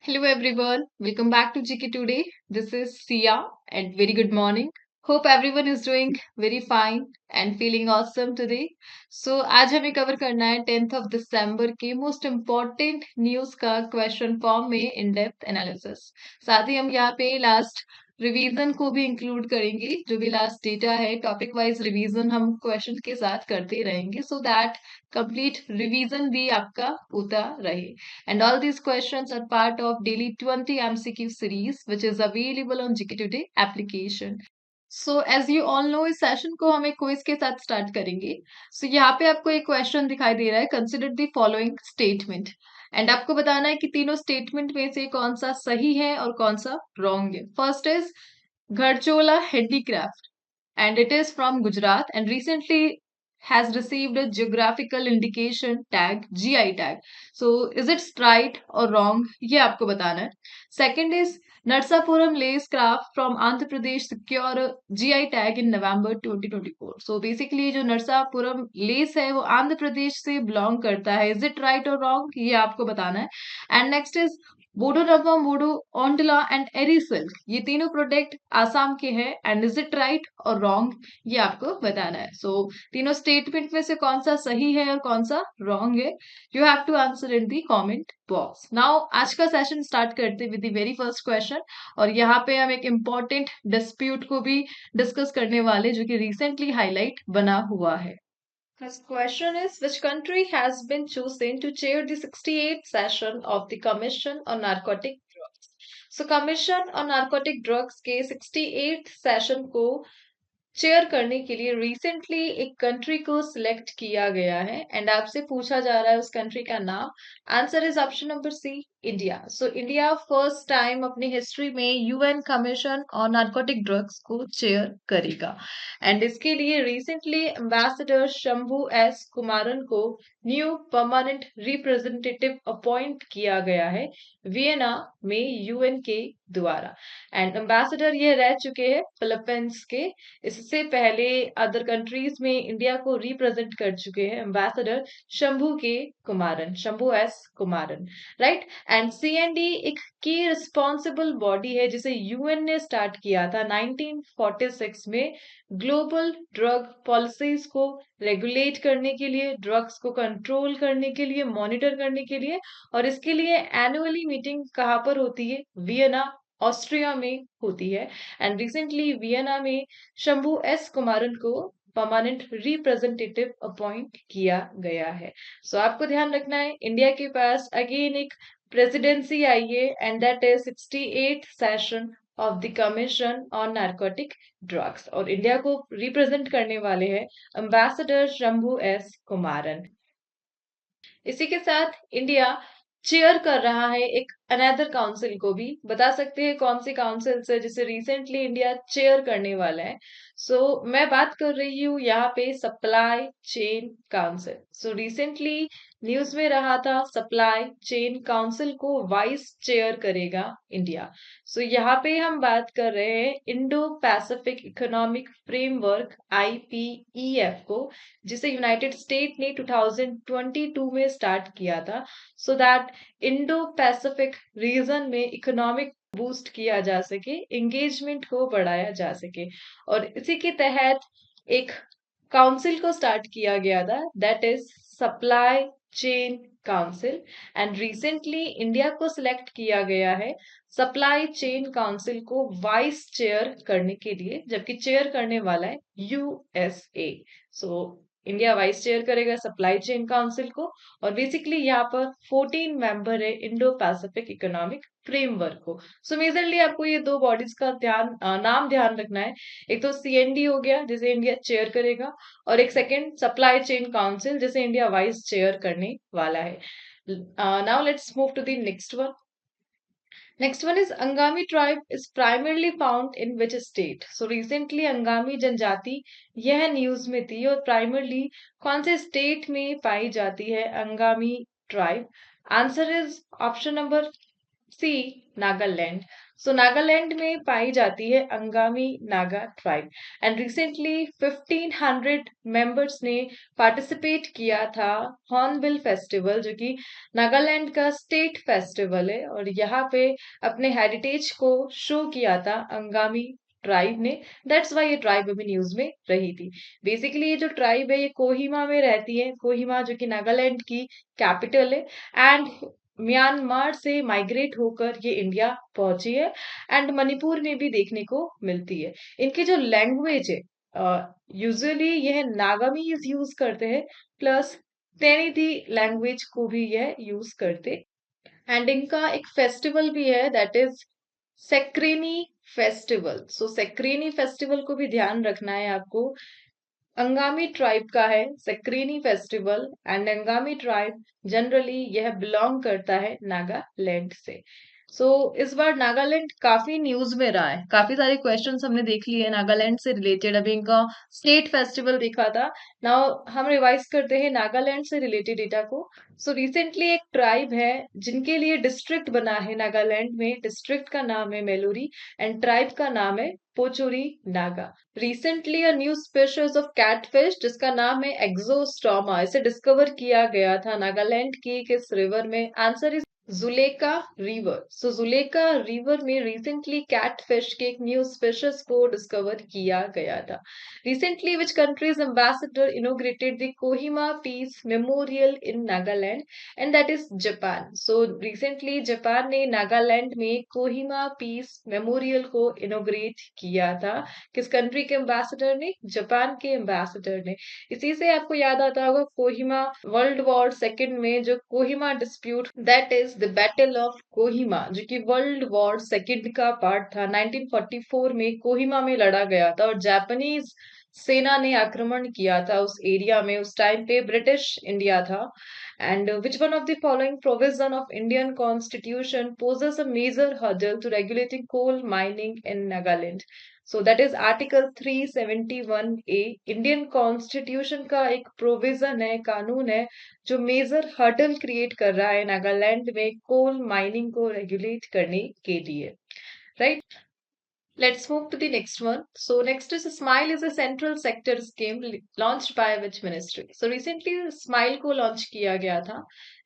Hello everyone, welcome back to GK Today. This is Sia and very good morning. Hope everyone is doing very fine and feeling awesome today. So आज हमें cover करना है 10th of December के most important news का question form में in depth analysis. साथ ही हम यहाँ पे लास्ट रिवीजन को भी इंक्लूड करेंगे। जो भी लास्ट डेटा है टॉपिक वाइज रिवीजन हम क्वेश्चन के साथ करते रहेंगे सो दैट कंप्लीट रिवीजन भी आपका होता रहे। And all these questions are part of daily 20 MCQ series, which is available on GK Today application. So as you all know, इस सेशन को हम एक क्विज के साथ स्टार्ट करेंगे। So यहाँ पे आपको एक क्वेश्चन दिखाई दे रहा है, consider the following statement and आपको बताना है कि तीनों स्टेटमेंट में से कौन सा सही है और कौन सा रॉन्ग है। First is Gharchola handicraft and it is from Gujarat and recently has received a geographical indication tag GI tag. So is it right or wrong? ये आपको बताना है. Second is Narsapuram lace craft from Andhra Pradesh secure a GI tag in November 2024. So basically जो Narsapuram less है वो आंध्र प्रदेश से belong करता है. Is it right or wrong? ये आपको बताना है. And next is बोडो रकम बोडो ओंडला एंड एरी सिल्क ये तीनों प्रोडक्ट आसाम के हैं एंड इज इट राइट और रॉन्ग ये आपको बताना है। सो तीनों स्टेटमेंट में से कौन सा सही है और कौन सा रॉन्ग है you have to answer in the comment box. Now आज का सेशन स्टार्ट करते with the very first question और यहाँ पे हम एक इम्पॉर्टेंट डिस्प्यूट को भी डिस्कस करने वाले जो कि रिसेंटली हाईलाइट बना हुआ है। First question is which country has been chosen to chair the 68th session of the Commission on Narcotic Drugs? So Commission on Narcotic Drugs के 68th session को चेयर करने के लिए रिसेंटली एक कंट्री को सिलेक्ट किया गया है एंड आपसे पूछा जा रहा है उस कंट्री का नाम। Answer is option number C India. So India first time अपनी हिस्ट्री में UN commission on narcotic drugs को चेयर करेगा एंड इसके लिए recently ambassador Shambhu S Kumaran को न्यू परमानेंट रिप्रेजेंटेटिव अपॉइंट किया गया है वियना में यूएन के द्वारा एंड एम्बेसडर ये रह चुके हैं फिलीपींस के। इससे पहले अदर कंट्रीज में इंडिया को रिप्रेजेंट कर चुके हैं ambassador Shambhu S Kumaran right. And C&D एक की रिस्पॉन्सिबल बॉडी है जिसे यूएन ने स्टार्ट किया था 1946 में ग्लोबल ड्रग पॉलिसीज को रेगुलेट करने के लिए, ड्रग्स को कंट्रोल करने के लिए, मॉनिटर करने के लिए और इसके लिए एनुअली मीटिंग कहाँ पर होती है? वियना ऑस्ट्रिया में होती है एंड रिसेंटली वियना में शंभू एस कुमारन को परमानेंट रिप्रेजेंटेटिव अपॉइंट किया गया है। सो आपको ध्यान रखना है इंडिया के पास अगेन एक प्रेसिडेंसी आई है and that is 68th session of the commission on narcotic drugs और इंडिया को रिप्रेजेंट करने वाले हैं एम्बेसडर शंभू एस कुमारन। इसी के साथ इंडिया चेयर कर रहा है एक अनदर काउंसिल को भी। बता सकते हैं कौन सी काउंसिल से जिसे रिसेंटली इंडिया चेयर करने वाला है। मैं बात कर रही हूँ यहाँ पे supply chain council. Recently news में रहा था सप्लाई चेन काउंसिल को वाइस चेयर करेगा इंडिया। यहाँ पे हम बात कर रहे हैं Indo Pacific economic framework IPEF को जिसे यूनाइटेड स्टेट ने 2022 में स्टार्ट किया था so that Indo Pacific region में इकोनॉमिक बूस्ट किया जा सके, एंगेजमेंट को बढ़ाया जा सके और इसी के तहत एक काउंसिल को स्टार्ट किया गया था that is supply chain council and recently India को सिलेक्ट किया गया है सप्लाई चेन काउंसिल को वाइस चेयर करने के लिए जबकि चेयर करने वाला है USA। इंडिया वाइस चेयर करेगा सप्लाई चेन काउंसिल को और बेसिकली यहाँ पर 14 मेंबर है इंडो पैसिफिक इकोनॉमिक फ्रेमवर्क को। मेजरली आपको ये दो बॉडीज का नाम ध्यान रखना है। एक तो CND हो गया जिसे इंडिया चेयर करेगा और एक सेकेंड सप्लाई चेन काउंसिल जिसे इंडिया वाइस चेयर करने वाला है। Now let's move to the next one. Next one is Angami tribe is primarily found in which state? Recently Angami जनजाति यह न्यूज में थी और प्राइमरली कौन से स्टेट में पाई जाती है Angami tribe? Answer is option number C Nagaland. So Nagaland में पाई जाती है Angami Naga tribe and recently 1500 members ने पार्टिसिपेट किया था हॉर्नबिल फेस्टिवल, जो कि नागालैंड का स्टेट फेस्टिवल है, और यहाँ पे अपने हेरिटेज को शो किया था अंगामी ट्राइब ने। दैट्स वाई ये ट्राइब अभी न्यूज में रही थी। बेसिकली ये जो ट्राइब है ये कोहिमा में रहती है, कोहिमा जो कि नागालैंड की कैपिटल है, एंड म्यांमार से माइग्रेट होकर ये इंडिया पहुंची है, एंड मणिपुर में भी देखने को मिलती है। इनकी जो लैंग्वेज है, यूजुअली यह नागामीज यूज करते हैं, प्लस तेनिती लैंग्वेज को भी यह यूज करते। एंड इनका एक फेस्टिवल भी है, that is Sekrenyi festival. So Sekrenyi festival को भी ध्यान रखना है आपको। अंगामी ट्राइब का है Sekrenyi festival, and Angami tribe generally यह बिलोंग करता है नागालैंड से। सो इस बार नागालैंड काफी न्यूज में रहा है, काफी सारे क्वेश्चंस हमने देख लिए नागालैंड से रिलेटेड। अभी इनका स्टेट फेस्टिवल देखा था। नाउ हम रिवाइज करते हैं नागालैंड से रिलेटेड डेटा को। सो रिसेंटली एक ट्राइब है जिनके लिए डिस्ट्रिक्ट बना है नागालैंड में। डिस्ट्रिक्ट का नाम है मेलुरी एंड ट्राइब का नाम है Pochury Naga. Recently a new species of catfish जिसका नाम है एक्सोस्टोमा, इसे डिस्कवर किया गया था नागालैंड की किस रिवर में? Answer is Zuleke river. So Zuleke river में रिसेंटली कैटफिश के एक न्यू स्पीशीज को डिस्कवर किया गया था। Recently which country's ambassador inaugurated the Kohima peace memorial in Nagaland? And that is Japan. So recently Japan ने नागालैंड में कोहिमा पीस मेमोरियल को इनोग्रेट किया था। किस कंट्री के एम्बेसडर ने? जापान के एम्बेसडर ने। इसी से आपको याद आता होगा कोहिमा वर्ल्ड वॉर सेकेंड में जो Kohima dispute, that is the battle of Kohima, जो कि वर्ल्ड वॉर सेकेंड का पार्ट था। 1944 में कोहिमा में लड़ा गया था और जापानीज सेना ने आक्रमण किया था उस एरिया में। उस टाइम पे ब्रिटिश इंडिया था। And which one of the following provision of Indian constitution poses a major hurdle to regulating coal mining in Nagaland? So that is article 371A। Indian constitution का एक provision है, कानून है, जो major hurdle create कर रहा है नागालैंड में कोल माइनिंग को रेगुलेट करने के लिए, right? Let's move to the next one. So next is Smile is a central sector scheme launched by which ministry? So recently Smile को launch किया गया था,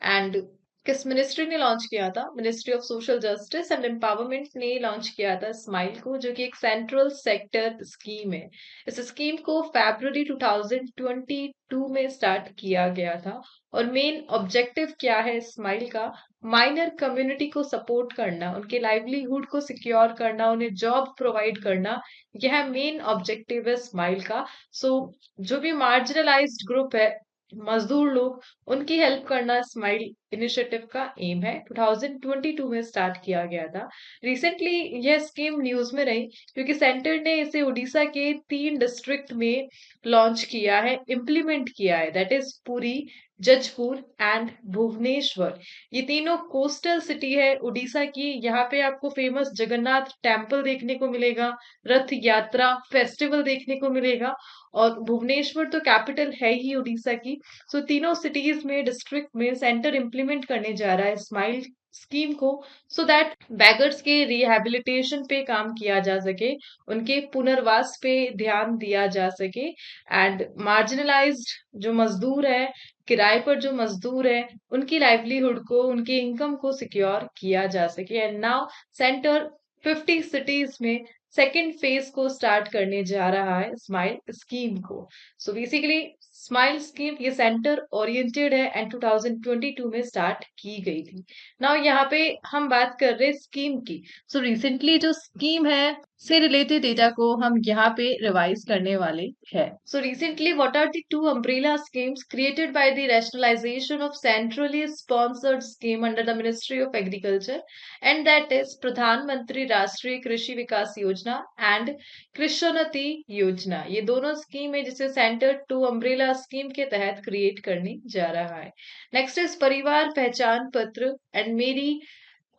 and किस मिनिस्ट्री ने लॉन्च किया था? Ministry of social justice and empowerment ने launch किया था स्माइल को, जो कि एक सेंट्रल सेक्टर स्कीम है। इस स्कीम को फरवरी 2022 में स्टार्ट किया गया था, और मेन ऑब्जेक्टिव क्या है स्माइल का? माइनर कम्युनिटी को सपोर्ट करना, उनके लाइवलीहुड को सिक्योर करना, उन्हें जॉब प्रोवाइड करना, यह मेन ऑब्जेक्टिव है स्माइल का। सो जो भी मार्जिनलाइज्ड ग्रुप है, मजदूर लोग, उनकी हेल्प करना स्माइल इनिशिएटिव का एम है। 2022 में स्टार्ट किया गया था। रिसेंटली यह स्कीम न्यूज में रही क्योंकि सेंटर ने इसे उड़ीसा के 3 डिस्ट्रिक्ट में लॉन्च किया है, इम्प्लीमेंट किया है, that is Puri, Jajpur and Bhubaneswar. ये तीनों कोस्टल सिटी है उड़ीसा की। यहाँ पे आपको फेमस जगन्नाथ टेम्पल देखने को मिलेगा, रथ यात्रा फेस्टिवल देखने को मिलेगा, और भुवनेश्वर तो कैपिटल है ही उड़ीसा की। सो तीनों सिटीज में, डिस्ट्रिक्ट में सेंटर इम्प्लीमेंट करने जा रहा है स्माइल स्कीम को, सो दैट बैगर्स के रिहेबिलिटेशन पे काम किया जा सके, उनके पुनर्वास पे ध्यान दिया जा सके, एंड मार्जिनलाइज्ड जो मजदूर है, किराए पर जो मजदूर है, उनकी लाइवलीहुड को, उनके इनकम को सिक्योर किया जा सके। एंड नाउ सेंटर 50 सिटीज में सेकेंड फेज को स्टार्ट करने जा रहा है स्माइल स्कीम को। सो बेसिकली स्माइल स्कीम ये सेंटर ओरिएंटेड है एंड 2022 में स्टार्ट की गई थी। नाउ यहाँ पे हम बात कर रहे हैं स्कीम की। सो रिसेंटली जो स्कीम है से रिलेटेड डेटा को हम यहाँ पे रिवाइज करने वाले हैं। So recently what are the 2 umbrella schemes created by the rationalisation of centrally sponsored scheme under the ministry of agriculture? And that is Pradhan Mantri Rashtriya कृषि विकास योजना एंड कृषोन्नति योजना। ये दोनों स्कीम है जिसे सेंटर 2 अम्ब्रेला स्कीम के तहत क्रिएट करने जा रहा है। नेक्स्ट इज परिवार पहचान पत्र एंड मेरी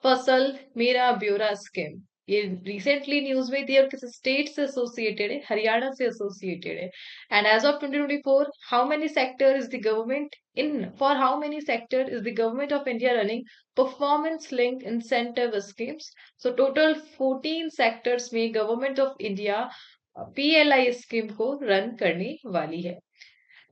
फसल मेरा ब्यौरा स्कीम। ये रिसेंटली न्यूज में थी और किसी स्टेट से एसोसिएटेड है, हरियाणा से एसोसिएटेड है। And as of 2024, how many sector is the government in for how many sector is the government of India running performance linked incentive schemes? So total 14 sectors में government of India PLI scheme को run करने वाली है।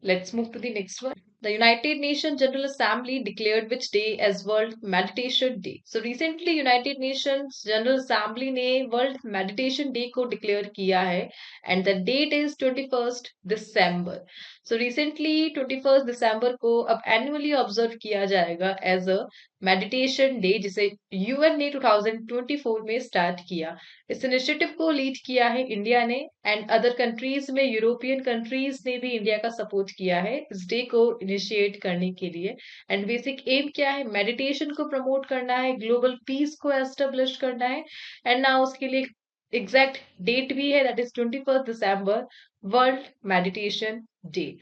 Let's move to the next one. The United Nations General Assembly declared which day as World Meditation Day? So recently United Nations General Assembly ने World Meditation Day को declare किया है and the date is 21st December. So recently 21st December को अब annually observe किया जाएगा as a meditation day जिसे UN ने 2024 में start किया। इस इनिशिएटिव को लीड किया है इंडिया ने एंड अदर कंट्रीज में यूरोपियन कंट्रीज ने भी इंडिया का सपोर्ट किया है इस डे को इनिशिएट करने के लिए। एंड बेसिक एम क्या है? मेडिटेशन को प्रमोट करना है, ग्लोबल पीस को एस्टेब्लिश करना है। एंड ना उसके लिए एग्जैक्ट डेट भी है, that is 21 December, world meditation day.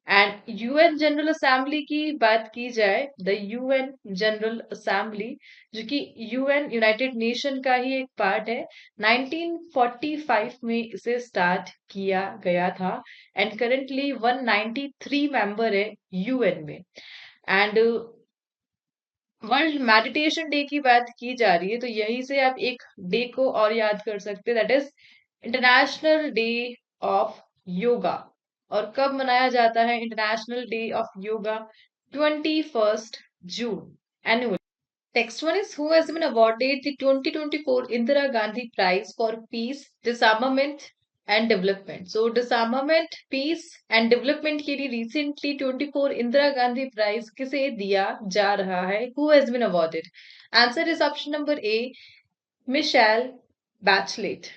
And UN general assembly की बात की जाए, द यूएन जनरल असेंबली जो कि यूएन यूनाइटेड नेशन का ही एक पार्ट है, 1945 में इसे स्टार्ट किया गया था एंड करेंटली 193 मेंबर है यूएन में। एंड वर्ल्ड मेडिटेशन डे की बात की जा रही है तो यहीं से आप एक डे को और याद कर सकते हैं, that is international day of yoga. और कब मनाया जाता है international day of yoga? 21 June annual. Next one is, who has been awarded the 2024 Indira Gandhi Prize for Peace, Disarmament and Development? So disarmament, peace and development के लिए recently 24 Indira Gandhi Prize किसे दिया जा रहा है? Who has been awarded? Answer is option number A, Michelle Bachelet.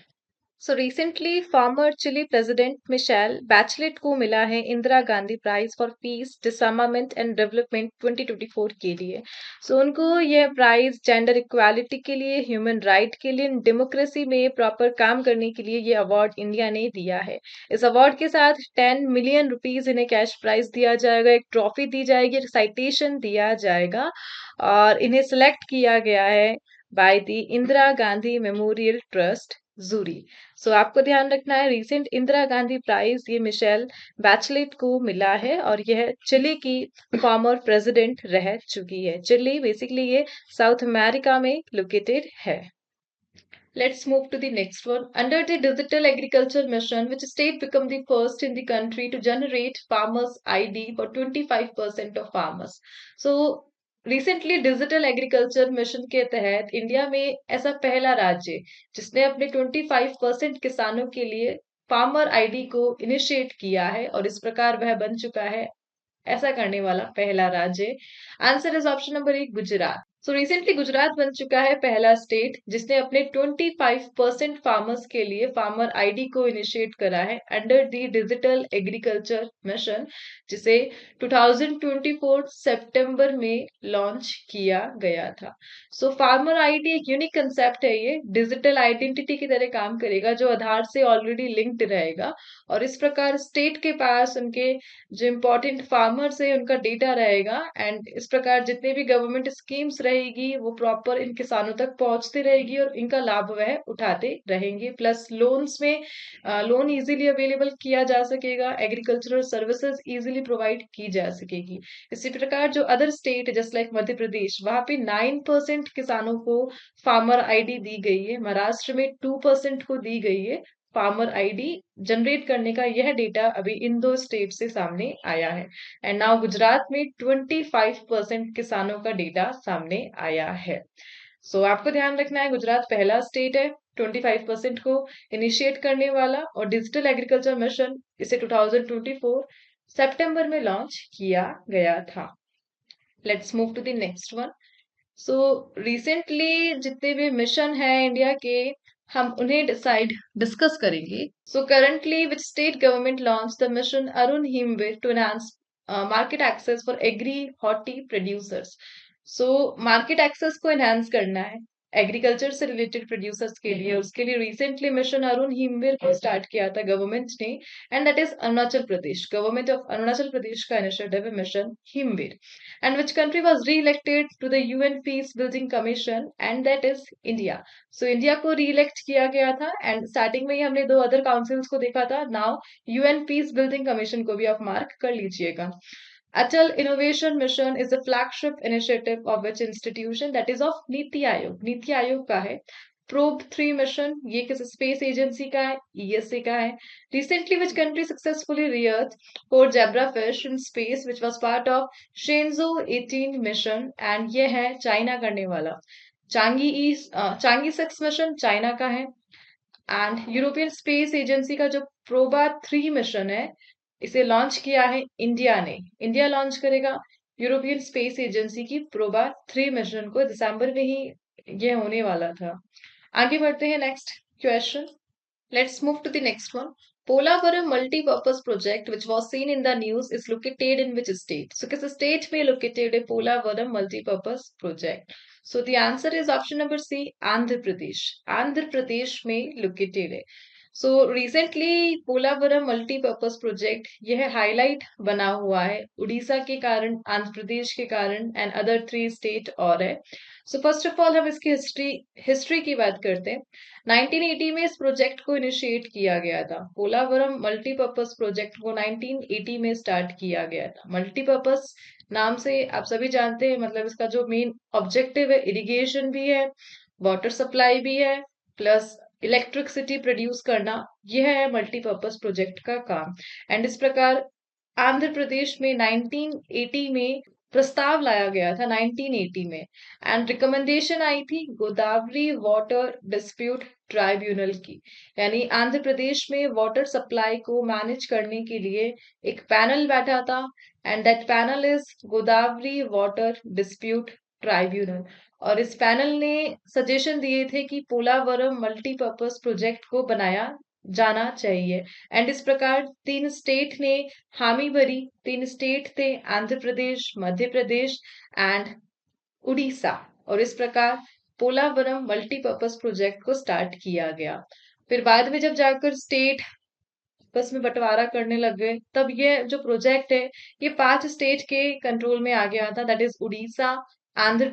So recently former Chile president Michelle Bachelet को मिला है Indira Gandhi prize for peace, disarmament and development 2024 के लिए। सो उनको यह प्राइज जेंडर इक्वालिटी के लिए, ह्यूमन राइट के लिए, डेमोक्रेसी में प्रॉपर काम करने के लिए ये अवार्ड इंडिया ने दिया है। इस अवार्ड के साथ 10 मिलियन रुपीज इन्हें कैश प्राइज दिया जाएगा, एक ट्रॉफी दी जाएगी, एक साइटेशन दिया जाएगा और इन्हें सिलेक्ट किया गया है by the Indira Gandhi memorial trust jury. So आपको ध्यान रखना है, रिसेंट इंदिरा गांधी प्राइज ये मिशेल बैचलेट को मिला है और यह चिली की फॉर्मर प्रेसिडेंट रह चुकी है। चिली बेसिकली ये साउथ अमेरिका में लोकेटेड है। Let's move to the next one. Under the Digital Agriculture Mission, which state become the first in the country to generate farmers ID for 25% of farmers? So recently digital agriculture mission के तहत India में ऐसा पहला राज्य जिसने अपने 25% किसानों के लिए फार्मर आईडी को इनिशिएट किया है और इस प्रकार वह बन चुका है ऐसा करने वाला पहला राज्य। Answer is option number 1, Gujarat. So recently Gujarat बन चुका है पहला स्टेट जिसने अपने 25% फार्मर्स के लिए फार्मर आईडी को इनिशिएट करा है under the digital agriculture mission, जिसे 2024 सितंबर में लॉन्च किया गया था। सो फार्मर आईडी एक यूनिक कंसेप्ट है, ये डिजिटल आइडेंटिटी की तरह काम करेगा जो आधार से ऑलरेडी लिंक्ड रहेगा और इस प्रकार स्टेट के पास उनके जो इम्पोर्टेंट फार्मर्स है उनका डेटा रहेगा एंड इस प्रकार जितने भी गवर्नमेंट स्कीम्स रहेगी वो प्रॉपर इन किसानों तक पहुंचती रहेगी और इनका लाभ वह उठाते रहेंगे। प्लस लोन्स में लोन इजीली अवेलेबल किया जा सकेगा, एग्रीकल्चरल सर्विसेज इजीली प्रोवाइड की जा सकेगी। इसी प्रकार जो other state just like Madhya Pradesh, वहां पे 9% किसानों को फार्मर आईडी दी गई है, महाराष्ट्र में 2% को दी गई है फार्मर आईडी जनरेट करने का। यह डेटा अभी इन दो स्टेट से सामने आया है एंड नाउ गुजरात में 25% किसानों का डेटा सामने आया है। सो आपको ध्यान रखना है, गुजरात पहला स्टेट है 25% को इनिशिएट करने वाला और डिजिटल एग्रीकल्चर मिशन इसे 2024 सितंबर में लॉन्च किया गया था। Let's move to the next one. So recently जितने भी मिशन है इंडिया के, हम उन्हें डिस्कस करेंगे। So currently which state government launch the mission Arun Himveer to enhance market access for agri horti producers? So market access को एनहांस करना है एग्रीकल्चर से रिलेटेड प्रोड्यूसर्स के लिए, उसके लिए रिसेंटली मिशन अरुण हिमवीर को स्टार्ट किया था गवर्नमेंट ने, and that is Arunachal Pradesh. Government of Arunachal Pradesh का इनिशिएटिव है mission Himveer, and which country was reelected to the UN peacebuilding commission, and that is India. So India को री इलेक्ट किया गया था, एंड स्टार्टिंग में ही हमने दो अदर काउंसिल्स को देखा था। Now UN peacebuilding commission को भी आप मार्क कर लीजिएगा। Atal Innovation Mission is the flagship initiative of which institution, that is of NITI Aayog. NITI Aayog का है। प्रोब 3 मिशन, ये किस स्पेस एजेंसी का है? ईएसए का है। Recently which country successfully reared 4 zebrafish in space which was part of Shenzhou 18 mission, and ये है चाइना करने वाला। चांगी 6 मिशन चाइना का है, एंड यूरोपियन स्पेस एजेंसी का जो प्रोबा 3 मिशन है, इसे लॉन्च किया है इंडिया ने। इंडिया लॉन्च करेगा यूरोपियन स्पेस एजेंसी की प्रोबा 3 मिशन को, दिसंबर में ही ये होने वाला था। आगे बढ़ते हैं next question. Let's move to the next one. Polavaram multi-purpose project, which was seen in the news, is located in which state? So, किस state में located है Polavaram multi-purpose project? So, the answer is option number C, Andhra Pradesh. Andhra Pradesh में located है। So recently Polavaram multipurpose project यह highlight बना हुआ है उड़ीसा के कारण, आंध्र प्रदेश के कारण, एंड अदर 3 स्टेट और है। सो फर्स्ट ऑफ ऑल हम इसकी हिस्ट्री की बात करते हैं। 1980 में इस प्रोजेक्ट को इनिशिएट किया गया था। पोलावरम मल्टीपर्पज प्रोजेक्ट को 1980 में स्टार्ट किया गया था। मल्टीपर्पज नाम से आप सभी जानते हैं, मतलब इसका जो मेन ऑब्जेक्टिव है इरिगेशन भी है, वाटर सप्लाई भी है, प्लस इलेक्ट्रिसिटी प्रोड्यूस करना, यह है मल्टीपर्पज प्रोजेक्ट का काम। एंड इस प्रकार आंध्र प्रदेश में 1980 में प्रस्ताव लाया गया था 1980 में, एंड रिकमेंडेशन आई थी गोदावरी वाटर डिस्प्यूट ट्राइब्यूनल की। यानी आंध्र प्रदेश में वाटर सप्लाई को मैनेज करने के लिए एक पैनल बैठा था, and that panel is Godavari water dispute tribunal. और इस पैनल ने सजेशन दिए थे कि पोलावरम मल्टीपर्पज प्रोजेक्ट को बनाया जाना चाहिए, एंड इस प्रकार 3 स्टेट ने हामी भरी। 3 स्टेट थे आंध्र प्रदेश, मध्य प्रदेश एंड उड़ीसा, और इस प्रकार पोलावरम मल्टीपर्पज प्रोजेक्ट को स्टार्ट किया गया। फिर बाद में जब जाकर स्टेट बस में बंटवारा करने लग गए, तब ये जो प्रोजेक्ट है ये 5 स्टेट के कंट्रोल में आ गया था, दैट इज उड़ीसा, आंध्र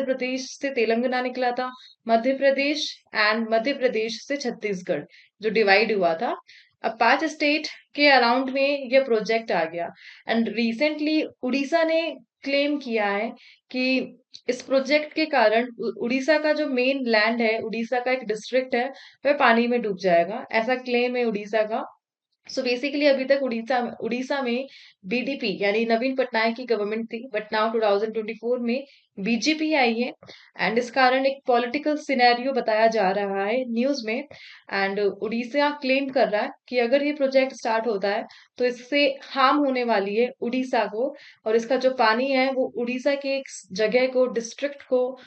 प्रदेश से तेलंगाना निकला था, मध्य प्रदेश, एंड मध्य प्रदेश से छत्तीसगढ़ जो डिवाइड हुआ था। अब 5 स्टेट के अराउंड में ये प्रोजेक्ट आ गया, एंड रिसेंटली उड़ीसा ने क्लेम किया है कि इस प्रोजेक्ट के कारण उड़ीसा का जो मेन लैंड है, उड़ीसा का एक डिस्ट्रिक्ट है, वह पानी में डूब जाएगा, ऐसा क्लेम है उड़ीसा का। सो बेसिकली अभी तक उड़ीसा में बीडीपी यानी नवीन पटनायक की गवर्नमेंट थी, बट नाउ 2024 में बीजेपी आई है, एंड इस कारण एक पॉलिटिकल सिनेरियो बताया जा रहा है न्यूज में। एंड उड़ीसा क्लेम कर रहा है कि अगर ये प्रोजेक्ट स्टार्ट होता है तो इससे हार्म होने वाली है उड़ीसा को, और इसका जो पानी है वो उड़ीसा के एक जगह को, डिस्ट्रिक्ट को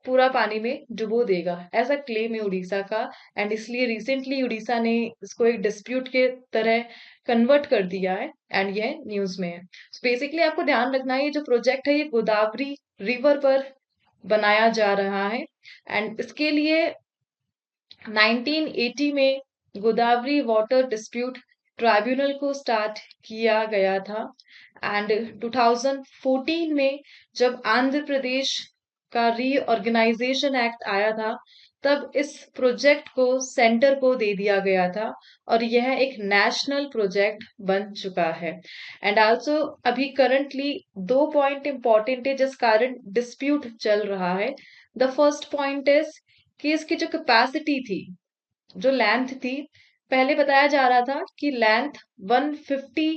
पूरा पानी में डुबो देगा, ऐसा क्लेम है उड़ीसा का। एंड इसलिए रिसेंटली उड़ीसा ने इसको एक डिस्प्यूट के तरह कन्वर्ट कर दिया है, एंड यह न्यूज में है। बेसिकली आपको ध्यान रखना है ये जो प्रोजेक्ट है ये गोदावरी रिवर पर बनाया जा रहा है, एंड इसके लिए 1980 में गोदावरी वाटर डिस्प्यूट ट्राइब्यूनल को स्टार्ट किया गया था, एंड 2014 में जब आंध्र प्रदेश का रीऑर्गेनाइजेशन एक्ट आया था, तब इस प्रोजेक्ट को सेंटर को दे दिया गया था, और यह एक नेशनल प्रोजेक्ट बन चुका है। एंड आल्सो अभी करंटली 2 पॉइंट इंपॉर्टेंट है जिस कारण डिस्प्यूट चल रहा है। द फर्स्ट पॉइंट इज कि इसकी जो कैपेसिटी थी, जो लेंथ थी, पहले बताया जा रहा था कि लेंथ 150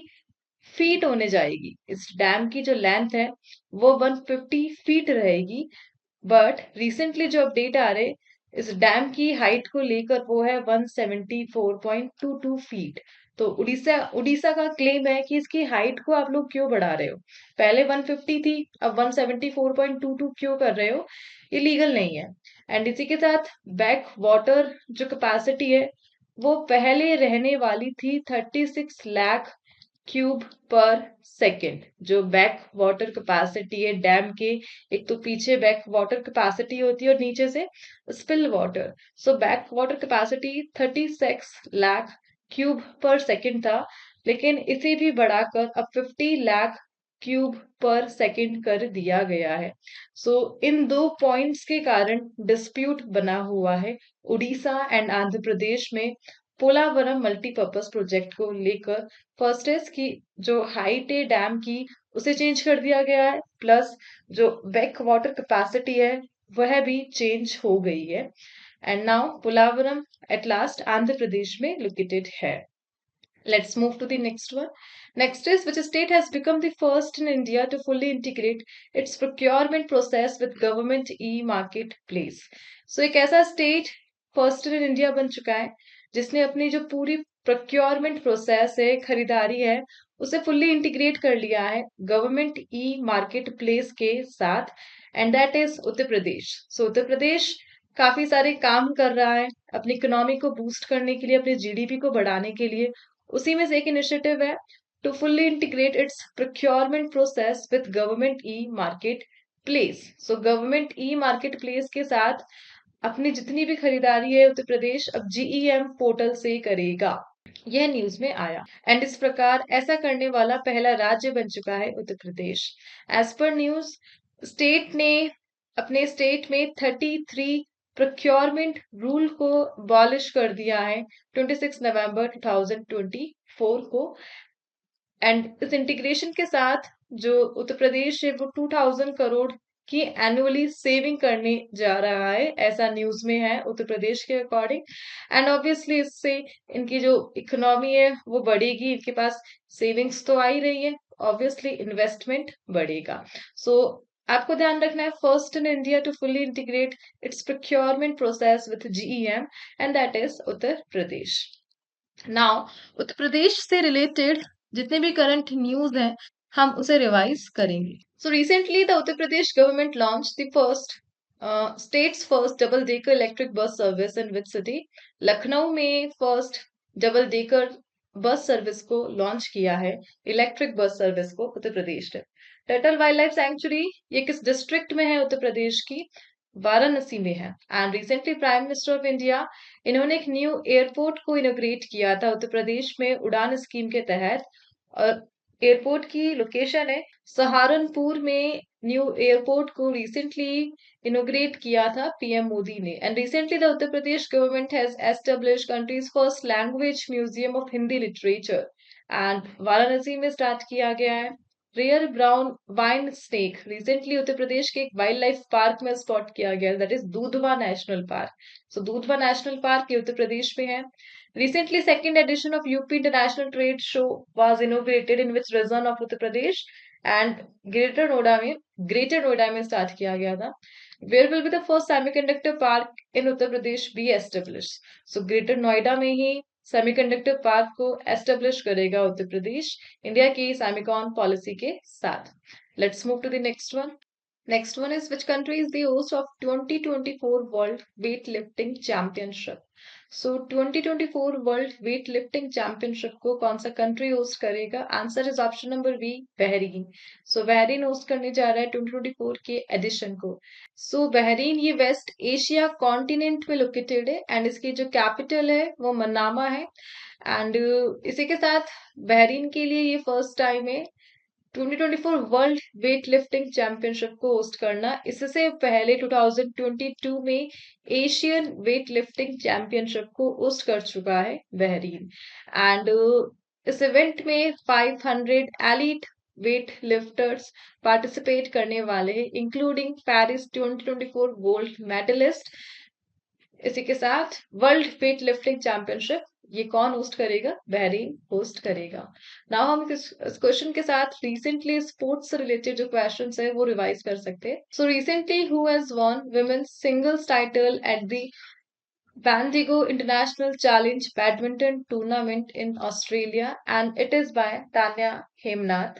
फीट होने जाएगी। इस डैम की जो लेंथ है वो 150 फीट रहेगी, बट रिसेंटली जो अपडेट आ रहे इस डैम की हाइट को लेकर वो है 174.22 फीट। तो उड़ीसा उड़ीसा का क्लेम है कि इसकी हाइट को आप लोग क्यों बढ़ा रहे हो, पहले 150 थी अब 174.22 क्यों कर रहे हो, ये लीगल नहीं है। एंड इसी के साथ बैक वाटर जो कैपेसिटी है वो पहले रहने वाली थी 36 लाख क्यूब पर सेकेंड। जो बैक वाटर कैपेसिटी है डैम के, एक तो पीछे बैक वाटर कैपेसिटी होती है और नीचे से spill water. So back water capacity 36 lakh cube पर सेकेंड था, लेकिन इसे भी बढ़ाकर अब 50 लाख क्यूब पर सेकेंड कर दिया गया है। सो इन दो पॉइंट्स के कारण डिस्प्यूट बना हुआ है उड़ीसा एंड आंध्र प्रदेश में पोलावरम मल्टीपर्पज प्रोजेक्ट को लेकर। फर्स्ट इज की जो हाइट है डैम की उसे चेंज कर दिया गया है, प्लस जो बैक वाटर कैपेसिटी है वह भी चेंज हो गई है। And now Polavaram at last Andhra Pradesh में लोकेटेड है। Let's move to the next one. Next is which state has become the first in India to fully integrate its procurement process with government e-marketplace. So एक ऐसा state first in India बन चुका है जिसने अपनी जो पूरी procurement process है, खरीदारी है, उसे fully integrate कर लिया है government e-marketplace के साथ, and that is Uttar Pradesh. So Uttar Pradesh काफी सारे काम कर रहा है अपनी इकोनॉमी को बूस्ट करने के लिए, अपने जीडीपी को बढ़ाने के लिए। उसी में से एक इनिशिएटिव है to fully integrate its procurement process with government e market place. So government e market place के साथ अपनी जितनी भी खरीदारी है उत्तर प्रदेश अब जीईएम पोर्टल से करेगा। यह न्यूज में आया एंड इस प्रकार ऐसा करने वाला पहला राज्य बन चुका है Uttar Pradesh. As per news state ने अपने स्टेट में 33 प्रोक्योरमेंट रूल को अबॉलिश कर दिया है 26 नवंबर 2024 को। एंड इस इंटीग्रेशन के साथ जो उत्तर प्रदेश है वो 2000 करोड़ की एनुअली सेविंग करने जा रहा है, ऐसा न्यूज में है उत्तर प्रदेश के अकॉर्डिंग। एंड ऑब्वियसली इससे इनकी जो इकोनॉमी है वो बढ़ेगी, इनके पास सेविंग्स तो आ ही रही है, ऑब्वियसली इन्वेस्टमेंट बढ़ेगा। सो आपको ध्यान रखना है first in India to fully integrate its procurement process with GeM and that is Uttar Pradesh. Now Uttar Pradesh से रिलेटेड जितने भी करंट न्यूज हैं हम उसे रिवाइज करेंगे। So recently the Uttar Pradesh government launch the first state's first double decker electric bus service in which city. Lucknow में first double decker bus service को launch किया है, इलेक्ट्रिक बस सर्विस को उत्तर प्रदेश ने। टर्टल वाइल्ड लाइफ सैंक्चुरी ये किस district में है उत्तर प्रदेश की? वाराणसी में है। And recently prime minister of India इन्होंने एक न्यू एयरपोर्ट को इनोग्रेट किया था उत्तर प्रदेश में उड़ान स्कीम के तहत, और एयरपोर्ट की लोकेशन है सहारनपुर में। न्यू एयरपोर्ट को रिसेंटली इनोग्रेट किया था पीएम मोदी ने। And recently the Uttar Pradesh government has establish country's first language museum of Hindi literature and Varanasi में स्टार्ट किया गया है। Rare brown vine snake recently Uttar Pradesh के एक वाइल्ड लाइफ पार्क में स्पॉट किया गया, that is Dudhwa national park. So Dudhwa national park ये उत्तर प्रदेश में है। Recently, second edition of UP International Trade Show was inaugurated in which region of Uttar Pradesh and Greater Noida में start किया गया था। Where will be the first semiconductor park in Uttar Pradesh be established? So Greater Noida में ही semiconductor park को establish करेगा Uttar Pradesh India की Semicon policy के साथ। Let's move to the next one. Next one is which country is the host of 2024 world weightlifting championship. So 2024 world weightlifting championship को कौन सा कंट्री होस्ट करेगा? Answer is option number B, Bahrain. So Bahrain host करने जा रहा है 2024 के edition को। सो बहरीन ये वेस्ट एशिया कॉन्टिनेंट में लोकेटेड है एंड इसकी जो कैपिटल है वो मनामा है। एंड इसी के साथ बहरीन के लिए ये फर्स्ट टाइम है 2024 वर्ल्ड वेट लिफ्टिंग चैंपियनशिप को होस्ट करना। इससे पहले 2022 में एशियन वेट लिफ्टिंग चैंपियनशिप को होस्ट कर चुका है बहरीन। एंड इस इवेंट में 500 एलिट वेट लिफ्टर्स पार्टिसिपेट करने वाले हैं, इंक्लूडिंग पेरिस 2024 गोल्ड मेडलिस्ट। इसी के साथ वर्ल्ड वेट लिफ्टिंग चैंपियनशिप ये कौन होस्ट करेगा? बहरीन होस्ट करेगा। नाउ हम इस क्वेश्चन के साथ रिसेंटली स्पोर्ट्स से रिलेटेड जो क्वेश्चंस है वो रिवाइज कर सकते हैं। So recently who has won women's singles title at the Bandigo International Challenge Badminton Tournament in Australia, and it is by Tanya Hemnath.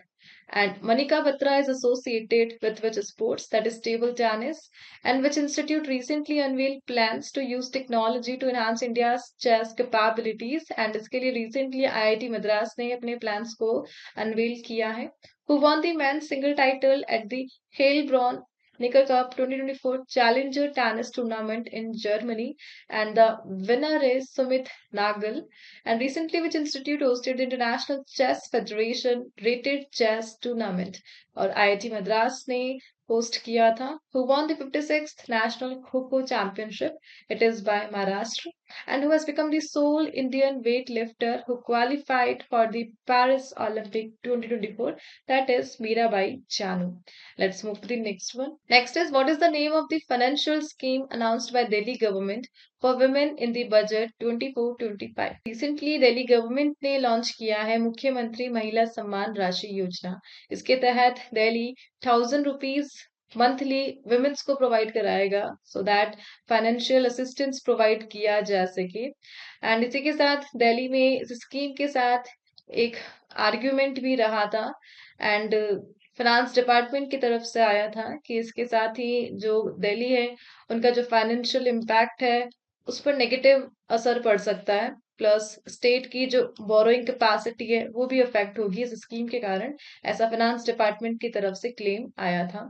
And Manika Batra is associated with which sports, that is table tennis, and which institute recently unveiled plans to use technology to enhance India's chess capabilities. And इसके लिए recently IIT Madras ने अपने plans को unveil किया है. Who won the men's single title at the Heilbronn Nickel Cup 2024 Challenger Tennis Tournament in Germany, and the winner is Sumit Nagal. And recently, which institute hosted the International Chess Federation Rated Chess Tournament? और IIT Madras ने host किया था. Who won the 56th National Kho-Kho Championship? It is by Maharashtra. And who has become the sole Indian weightlifter who qualified for the Paris Olympic 2024? That is Mirabai Chanu. Let's move to the next one. Next is, what is the name of the financial scheme announced by Delhi government for women in the budget 24-25? Recently Delhi government ने launch किया है मुख्यमंत्री महिला सम्मान राशि योजना. इसके तहत दिल्ली 1000 रुपीज मंथली विमेन्स को प्रोवाइड कराएगा so that financial assistance provide किया जा सके. एंड इसी के साथ दिल्ली में इस स्कीम के साथ एक आर्ग्यूमेंट भी रहा था एंड फाइनेंस डिपार्टमेंट की तरफ से आया था कि इसके साथ ही जो दिल्ली है उनका जो फाइनेंशियल इम्पैक्ट है उस पर नेगेटिव असर पड़ सकता है, प्लस स्टेट की जो बोरोइंग कैपेसिटी है वो भी अफेक्ट होगी इस स्कीम के कारण. ऐसा फाइनेंस डिपार्टमेंट की तरफ से क्लेम आया था.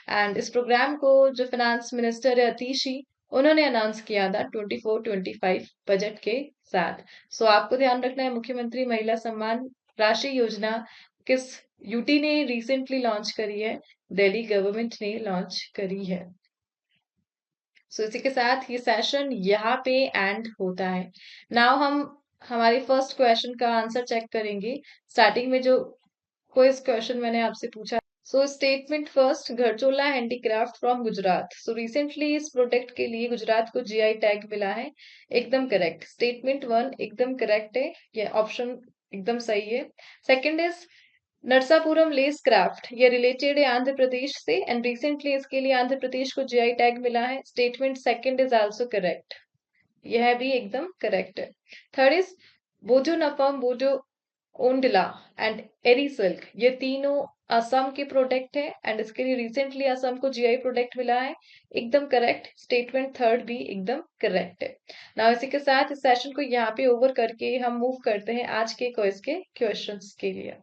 एंड इस प्रोग्राम को जो फाइनेंस मिनिस्टर है अतीशी, उन्होंने अनाउंस किया था 24-25 बजट के साथ. सो आपको ध्यान रखना है मुख्यमंत्री महिला सम्मान राशि योजना किस यूटी ने रिसेंटली लॉन्च करी है, दिल्ली गवर्नमेंट ने लॉन्च करी है. सो इसी के साथ ये सेशन यहाँ पे एंड होता है. नाउ हम हमारे फर्स्ट क्वेश्चन का आंसर चेक करेंगे. स्टार्टिंग में जो क्विज क्वेश्चन मैंने आपसे पूछा. So statement first, Gharchola handicraft from Gujarat. So recently इस प्रोडक्ट के लिए गुजरात को जीआई टैग मिला है. एकदम करेक्ट. स्टेटमेंट वन एकदम करेक्ट है, ये ऑप्शन एकदम सही है. Second is Narasapuram lace craft, ये रिलेटेड है आंध्र प्रदेश से एंड रिसेंटली इसके लिए आंध्र प्रदेश को जीआई टैग मिला है. Statement second is also correct, यह भी एकदम करेक्ट है. थर्ड इज बोजो नफम, बोजो ओंडला एंड एरी सिल्क, ये तीनों असम के प्रोडक्ट है एंड इसके लिए रिसेंटली असम को जीआई प्रोडक्ट मिला है. एकदम करेक्ट. स्टेटमेंट थर्ड भी एकदम करेक्ट है. नाउ इसी के साथ इस सेशन को यहाँ पे ओवर करके हम मूव करते हैं आज के क्विज के क्वेश्चंस के लिए.